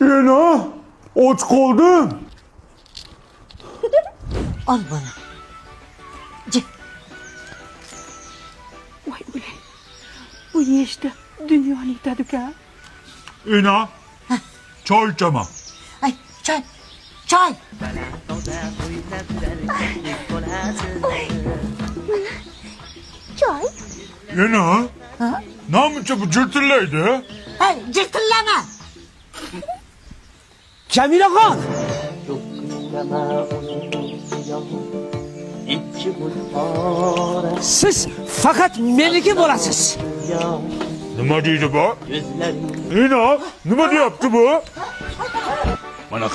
Ena, och qoldim. Al bana. Gel. Voy o'lay. Bu nechta dunyoni yetadi-ku? Ena, choy ichaman. Ay, çay. Çay. Çay. Ena, namuncha bu jirtillaydi? Hey, cırtırlama. Cemilexon! Siz faqat meniki bo'lasiz. Nima deydi bu? Ena, nima deyapti bu? Mana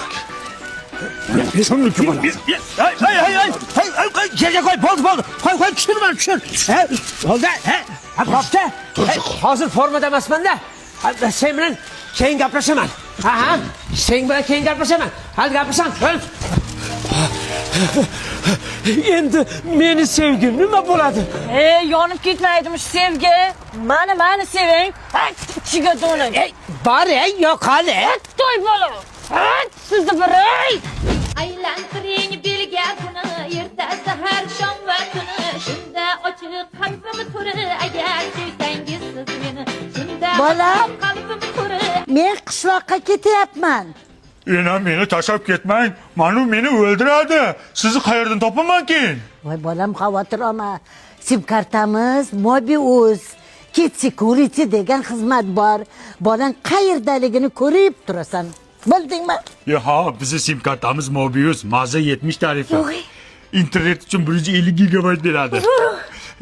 kimniki mana? Hey, yerga qo'y, bo'ldi. Qo'y, tushir. Bo'ldi, bo'pti. Hozir formada emasman-da. Sen bilan keyin gaplashaman. Aha, sen bilan keyin gaplashaman. Hadi gaplashamiz. Endi meni sevgim nima bo'ladi? Yonib ketmaydimi sevgi? Mani seving. Ichiga do'ning. Bor, yo'qoli. To'y bola. Sizni biray. Aylantiring belga kuni ertasi har shom va tuni shunda ochiq qalbim turi agar sevsangiz siz meni shunda Bolam. qalbim turi Men qishloqqa ketyapman. Ena, meni tashlab ketmang. Manu meni o'ldiradi. Sizni qayerdan topaman keyin? Voy bolam, xavotir olma. Sim kartamiz Mobius. Kit Security degan xizmat bor. Bolang qayerdaligini ko'rib turasan. Bildingmi? Ha, bizni sim kartamiz Mobius, maza 70 tarifi. İnternet uchun 150 gigabayt beradi.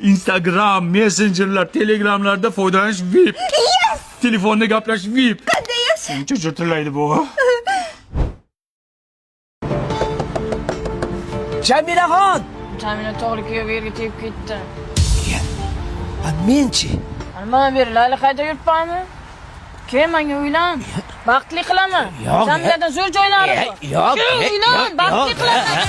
Instagram, Messengerlar, Telegramlarda foydalanish VIP. Telefonda gaplashish VIP. Shuncha jirtillaydi bu. Cemilexon! Jamila to'g'ri bu yerga tegib ketdi. Menchi. Mana bu Layla qayda yuribmi? Keyin menga uylan. Baxtli qilaman. Yo'q. Jamiladan zo'r joylari bor. Yo'q. Uylan, baxtli qilaman.